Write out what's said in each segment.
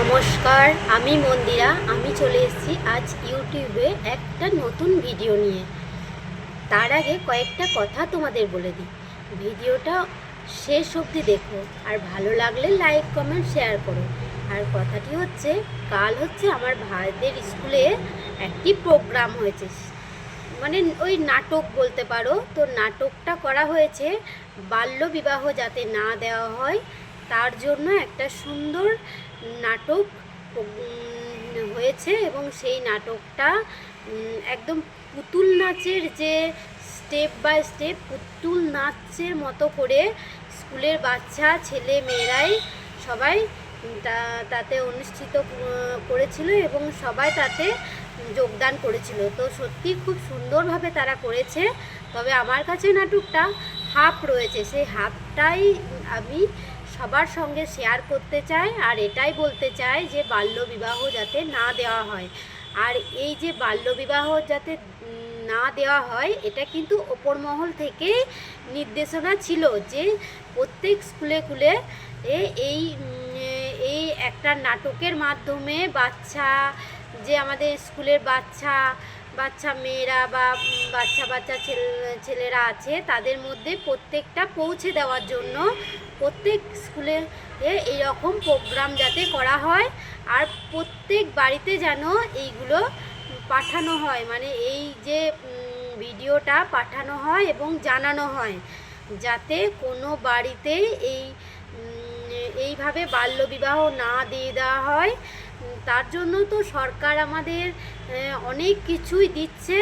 নমস্কার, আমি মন্দিরা। আমি চলে এসেছি আজ ইউটিউবে একটা নতুন ভিডিও নিয়ে। তার আগে কয়েকটা কথা তোমাদের বলে দিই। ভিডিওটা শেষ অবধি দেখো, আর ভালো লাগলে লাইক কমেন্ট শেয়ার করো। আর কথাটি হচ্ছে, কাল হচ্ছে আমার ভাইদের স্কুলে একটি প্রোগ্রাম হয়েছে, মানে ওই নাটক বলতে পারো। তো নাটকটা করা হয়েছে বাল্যবিবাহ যাতে না দেওয়া হয় তার জন্য। একটা সুন্দর নাটক হয়েছে এবং সেই নাটকটা একদম পুতুল নাচের যে স্টেপ বাই স্টেপ পুতুল নাচের মতো করে স্কুলের বাচ্চা ছেলে মেয়েরাই সবাই তাতে অনুষ্ঠিত করেছিল এবং সবাই তাতে যোগদান করেছিল। তো সত্যি খুব সুন্দরভাবে তারা করেছে। তবে আমার কাছে নাটকটা হাফ রয়েছে, সেই হাফটাই আমি সবার সঙ্গে শেয়ার করতে চাই। আর এটাই বলতে চাই যে বাল্যবিবাহ যাতে না দেওয়া হয়। আর এই যে বাল্যবিবাহ যাতে না দেওয়া হয়, এটা কিন্তু ওপর মহল থেকেই নির্দেশনা ছিল যে প্রত্যেক স্কুলে স্কুলে এই এই একটা নাটকের মাধ্যমে বাচ্চা, যে আমাদের স্কুলের বাচ্চা মেয়েরা বা বাচ্চা ছেলেরা আছে তাদের মধ্যে প্রত্যেকটা পৌঁছে দেওয়ার জন্য প্রত্যেক স্কুলে এইরকম প্রোগ্রাম যাতে করা হয়। আর প্রত্যেক বাড়িতে যেন এইগুলো পাঠানো হয়, মানে এই যে ভিডিওটা পাঠানো হয় এবং জানানো হয়, যাতে কোনো বাড়িতেই এইভাবে বাল্যবিবাহ না দিয়ে দেওয়া হয়। তার জন্য তো সরকার আমাদের অনেক কিছুই দিচ্ছে।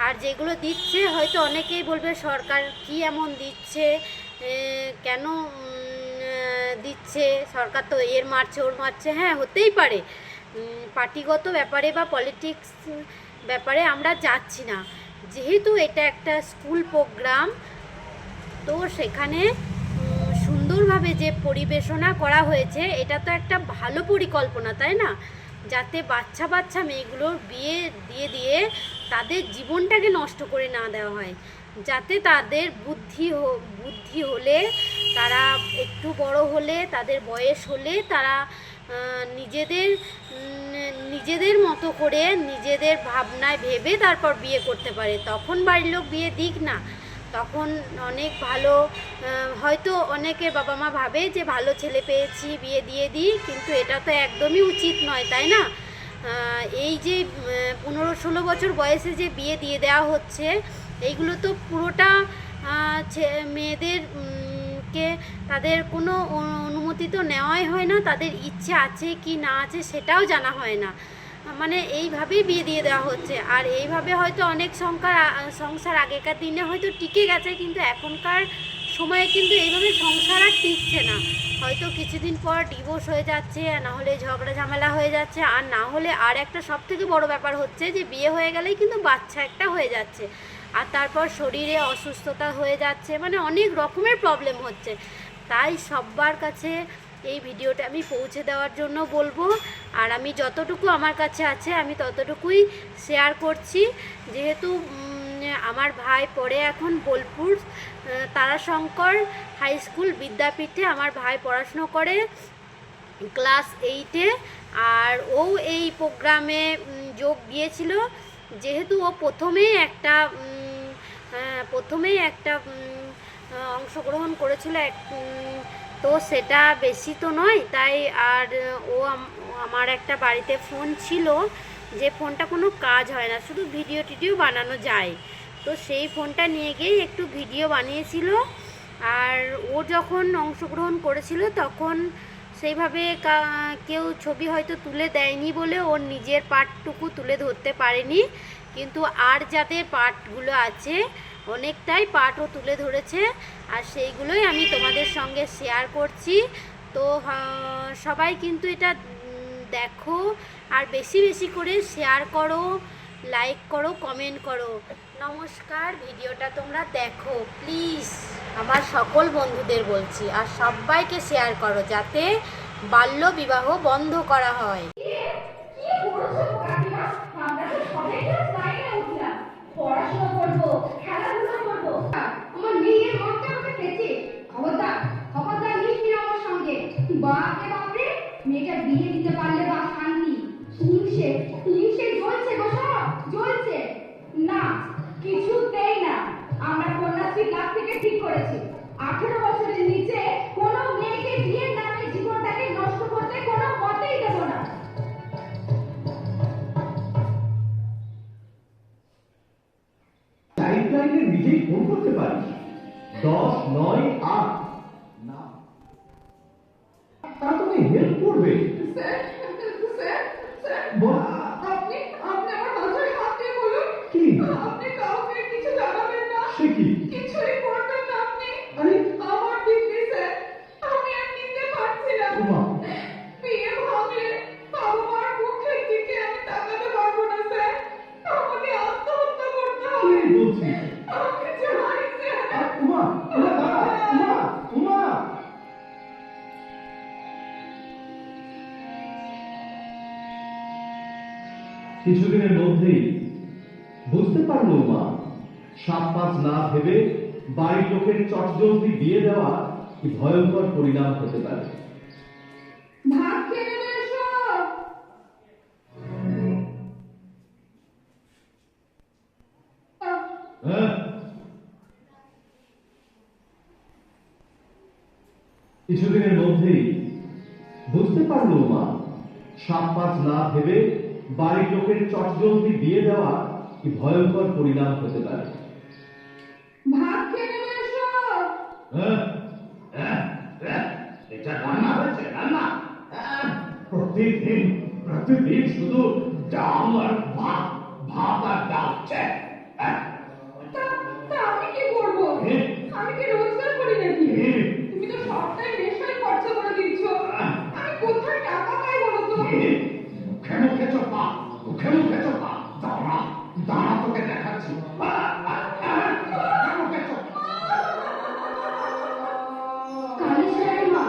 আর যেগুলো দিচ্ছে হয়তো অনেকেই বলবে সরকার কি এমন দিচ্ছে, কেন দিচ্ছে, সরকার তো এর মারছে ওর মারছে। হ্যাঁ, হতেই পারে, পার্টিগত ব্যাপারে বা পলিটিক্স ব্যাপারে আমরা যাচ্ছি না। যেহেতু এটা একটা স্কুল প্রোগ্রাম, তো সেখানে সুন্দরভাবে যে পরিবেশনা করা হয়েছে, এটা তো একটা ভালো পরিকল্পনা, তাই না? যাতে বাচ্চা মেয়েগুলোর বিয়ে দিয়ে তাদের জীবনটাকে নষ্ট করে না দেওয়া হয়, যাতে তাদের বুদ্ধি হলে, তারা একটু বড় হলে, তাদের বয়স হলে তারা নিজেদের মতো করে নিজেদের ভাবনায় ভেবে তারপর বিয়ে করতে পারে। তখন বাড়ির লোক বিয়ে দিক না, তখন অনেক ভালো, হয়তো অনেকের বাবা মা ভাবে যে ভালো ছেলে পেয়েছি বিয়ে দিয়ে দিই, কিন্তু এটা তো একদমই উচিত নয়, তাই না? এই যে 15-16 বছর বয়সে যে বিয়ে দিয়ে দেওয়া হচ্ছে, এইগুলো তো পুরোটা মেয়েদের কে তাদের কোনো অনুমতি তো নেওয়াই হয় না, তাদের ইচ্ছে আছে কি না আছে সেটাও জানা হয় না, মানে এইভাবেই বিয়ে দিয়ে দেওয়া হচ্ছে। আর এইভাবে হয়তো অনেক সংসার আগেকার দিনে হয়তো টিকে গেছে, কিন্তু এখনকার সময়ে কিন্তু এইভাবে সংসার আর টিকছে না। হয়তো কিছুদিন পর ডিভোর্স হয়ে যাচ্ছে, না হলে ঝগড়া ঝামেলা হয়ে যাচ্ছে, আর না হলে আর একটা সবথেকে বড় ব্যাপার হচ্ছে যে বিয়ে হয়ে গেলেই কিন্তু বাচ্চা একটা হয়ে যাচ্ছে, আর তারপর শরীরে অসুস্থতা হয়ে যাচ্ছে, মানে অনেক রকমের প্রবলেম হচ্ছে। তাই সবার কাছে এই ভিডিওটা আমি পৌঁছে দেওয়ার জন্য বলবো। আর আমি যতটুকু আমার কাছে আছে আমি ততটুকুই শেয়ার করছি। যেহেতু আমার ভাই পড়ে এখন বোলপুর তারাশঙ্কর হাই স্কুল বিদ্যাপীঠে আমার ভাই পড়াশুনো করে ক্লাস 8-এ, আর ও এই প্রোগ্রামে যোগ দিয়েছিল। যেহেতু ও প্রথমেই একটা অংশগ্রহণ করেছিল, তো সেটা বেশি তো নয়, তাই। আর আমার একটা বাড়িতে ফোন ছিল, যে ফোনটা কোনো কাজ হয় না, শুধু ভিডিও বানানো যায়, তো সেই ফোনটা নিয়ে গিয়েই একটু ভিডিও বানিয়েছিল। আর ও যখন অংশগ্রহণ করেছিল তখন সেইভাবে কেউ ছবি হয়তো তুলে দেয়নি বলে ওর নিজের পার্টটুকু তুলে ধরতে পারেনি, কিন্তু আর যাদের পার্টগুলো আছে অনেকটাই পার্টও তুলে ধরেছে, আর সেইগুলোই আমি তোমাদের সঙ্গে শেয়ার করছি। তো সবাই কিন্তু এটা দেখো, আর বেশি করে শেয়ার করো, লাইক করো, কমেন্ট করো। নমস্কার, ভিডিওটা তোমরা দেখো প্লিজ, আমার সকল বন্ধুদের বলছি, আর সবাইকে শেয়ার করো যাতে বাল্য বিবাহ বন্ধ করা হয়। বাপরে বাপরে, মেয়েটা বিয়ে দিতে পারলে বা শান্তি। হিংসে হিংসে জ্বলছে গো, সব জ্বলছে। না, কিছুতেই না। আমরা কন্যাশ্রী ক্লাব থেকে ঠিক করেছি 18 বছরের নিচে কোনো মেয়েকে বিয়ের নামে জীবনটাকে নষ্ট করতে কোনো মতেই দেব না। টাইপলাইনে নিজেই ফোন করতে পারিস 10-9-8 না, তারা তোমায় হেল্প করবে। স্যার স্যার স্যার, বল। আপনি আপনি আমার মাথায় হাত দিয়ে বলুন কি? আপনি কাউকে কিছু জানাবেন না। সে কি? কিছুই করবেন না আপনি। আরে আমার দিদি স্যার, আমি আর নিতে পারছি না। ওমা, বিয়ে ভাঙলে বাবা মার মুখের দিকে আমি তাকাতে পারবো না স্যার। আমাকে আত্মহত্যা করতে কি হবে। বলছিস? আমাকে চাই স্যার। উমা, উমা দাঁড়া, উমা, উমা। কিছুদিনের মধ্যেই বুঝতে পারলো উমা, 7-5 না ভেবে বাড়ির লোকের চটজলদি বিয়ে দেওয়া কি ভয়ঙ্কর পরিণাম হতে পারে। ভাত খেয়ে নেবে এসো। হ্যাঁ, কিছুদিনের মধ্যেই বুঝতে পারলো উমা, 7-5 না ভেবে বাড়ির লোকের চটজলদি বিয়ে দেওয়া কি ভয়ঙ্কর পরিণাম হতে পারে। ভাত খেয়ে নেবে এসো। হ্যাঁ, হ্যাঁ, হ্যাঁ, এটা রান্না হয়েছে, রান্না। প্রতিদিন প্রতিদিন শুধু ডাল আর ভাত, ভাত আর ডাল। তা তা আমি কি করবো? আমি কি রোজগার করি নাকি? তুমি তো সবটাই নেশায় খরচা করে দিচ্ছ। আমি কোথায় টাকা পাই বলো তো? মুখে মুখে চোপা, মুখে মুখে চোপা। দাঁড়া, দাঁড়া, তোকে দেখাচ্ছি। মুখে মুখে চোপা। কালিশ রায় মা,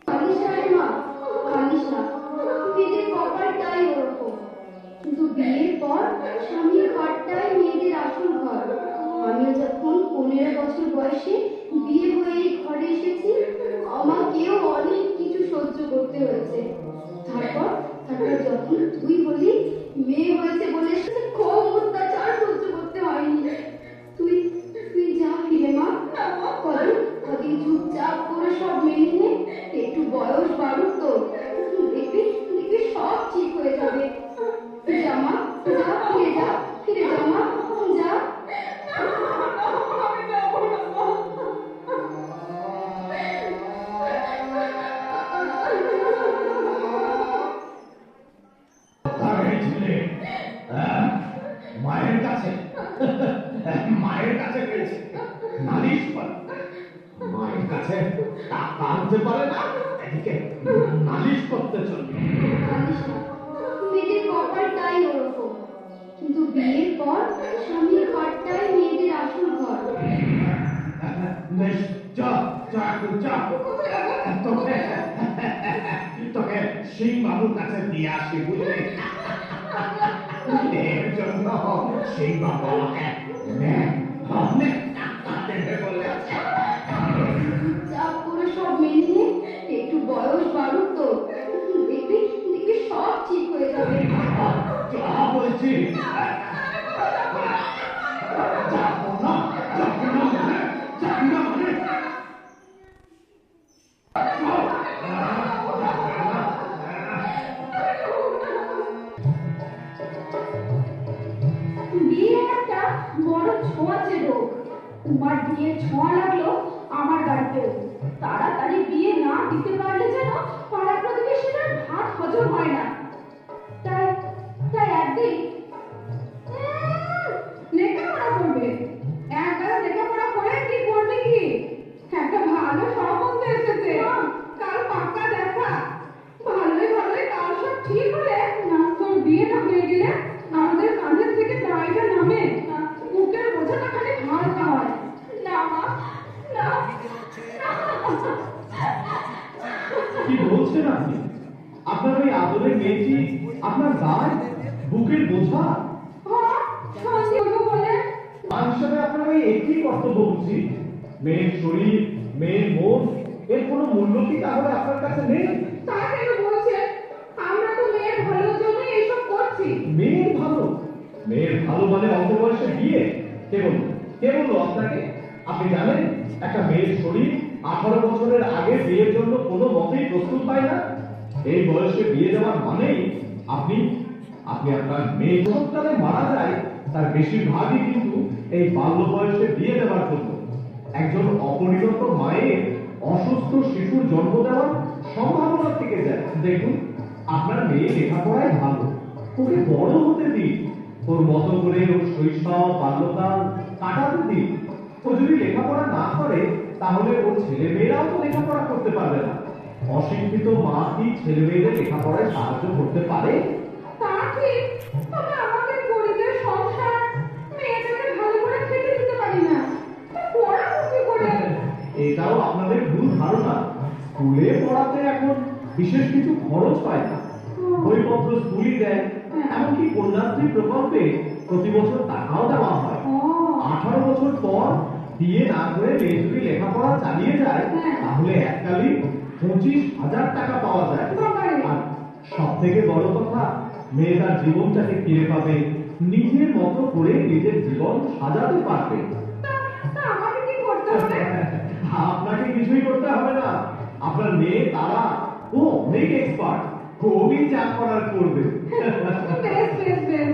কালিশ রায় মা, কালিশ না। মেয়েদের কপালটাই ওরকম। কিন্তু বিয়ের পর স্বামীর ঘরটাই মেয়েদের আসল ঘর। আমিও যখন 15 বছর বয়সে বিয়ে হয়ে এই ঘরে এসেছি, আমাকেও অনেক কিছু সহ্য করতে হয়েছে। তারপর যখন তুই হলি, মেয়ে হয়েছে বলে কম অত্যাচার সহ্য করতে হয়নি। তুই তুই যা ফিরে মা। কদিন কদিন চুপচাপ করে সব মেনে নে। একটু বয়স বাড়ুক তো, দেখবি দেখবি সব ঠিক হয়ে যাবে। যা মা, যা, ফিরে যা, ফিরে যা মা, যা। আমি যাবো না মা। মায়ের কাছে, মায়ের কাছে গেছে নালিশ করে। মায়ের কাছে টাকা আনতে পারে না, এদিকে নালিশ করতে চলবে। জানিস না, মেয়েদের কপালটাই ওরকম। কিন্তু বিয়ের পর স্বামীর ঘরটাই মেয়েদের আসল ঘর। বেশ, যা যা যা, তোকে তোকে সিং বাবুর কাছে দিয়ে আসি, বুঝলি? এর জন্য সিং বাবু আমাকে অনেক টাকা দেবে বলেছে। চাপ করে সব মেনে নে, একটু বয়স বাড়ুক তো, দেখবি দেখবি সব ঠিক হয়ে যাবে। যা বলছি, যাবো না, যাবো না মানে, যাবো না মানে। বিয়ে একটা বড় ছোঁয়াচে রোগ। তোমার বিয়ে ছোঁয়া লাগলো আমার বাড়িতেও। তাড়াতাড়ি বিয়ে না দিতে পারলে যেন পাড়া প্রতিবেশীদের ভাত হজম হয় না। তাই তাই একদিন লেখাপড়া করবে। একবার লেখাপড়া করে কি করবে কি? একটা ভালো সম্বন্ধ এসেছে, কাল পাক্কা দেখা। ভালোই ভালোই কাল সব ঠিক হলে না, তোর বিয়েটা হয়ে গেলে আমাদের কাঁধের থেকে দায়টা নামে, বুকের বোঝাটা খালি হালকা হয়। না মা, না। কি বলছেন আপনি? আপনার ওই আদরের মেয়েটি আপনার দায়, বুকের বোঝা? মা হিসেবে আপনার ওই একটি কর্তব্য উচিত, মেয়ের শরীর, মেয়ের মন এর কোনো মূল্য কি তাহলে আপনার কাছে নেই? তা কেন বলছেন? আমরা তো মেয়ের ভালোর জন্যই এসব করছি। মেয়ের ভালো? মেয়ের ভালো মানে অল্প বয়সে বিয়ে? কে বললো আপনাকে? আপনি জানেন একটা মেয়ের শরীর 18 বছরের আগে বিয়ের জন্য কোনো মতেই প্রস্তুত পায় না। এই বয়সে বিয়ে দেওয়ার মানেই আপনি আপনার মেয়ে যতকালে মারা যায় তার বেশিরভাগই কিন্তু এই বাল্য বয়সে বিয়ে দেওয়ার জন্য। একজন অপরিণত মায়ের অসুস্থ শিশুর জন্ম দেওয়ার সম্ভাবনা থেকে যায়। দেখুন, আপনার মেয়ে লেখাপড়ায় ভালো, ওকে বড় হতে দিন, ওর মতো করে ওর শৈশব বাল্যকাল কাটাতে দিন। ও যদি লেখাপড়া না করে তাহলে ওর ছেলে মেয়েরাও তো লেখাপড়া করতে পারবে না। অশিক্ষিত মা কি ছেলে মেয়েদের লেখাপড়ায় সাহায্য করতে পারে? তা ঠিক, তবে আমাদের গরিবের সংসার মেয়েটাকে ভালো করে খেতে দিতে পারি না। পড়াবো কি করে? এটাও আপনাদের ভুল ধারণা। স্কুলে পড়াতে এখন বিশেষ কিছু খরচ পায় না, বইপত্র স্কুলই দেয়। এমনকি কন্যাশ্রী প্রকল্পে প্রতি বছর টাকাও দেওয়া হয়। 18 বছর পর বিয়ে না করে মেয়ে যদি লেখাপড়া চালিয়ে যায় তাহলে এককালীন 25,000 টাকা পাওয়া যায়। আর সব থেকে বড় কথা, মেয়ে তার জীবনটাকে ফিরে পাবে, নিজের মতো করে নিজের জীবন সাজাতে পারবে। তা আমাকে কি করতে হবে? আপনাকে কিছুই করতে হবে না। আপনার মেয়ে তারা ও অনেক এক্সপার্ট, খুবই যা করার করবে। বেশ বেশ বেশ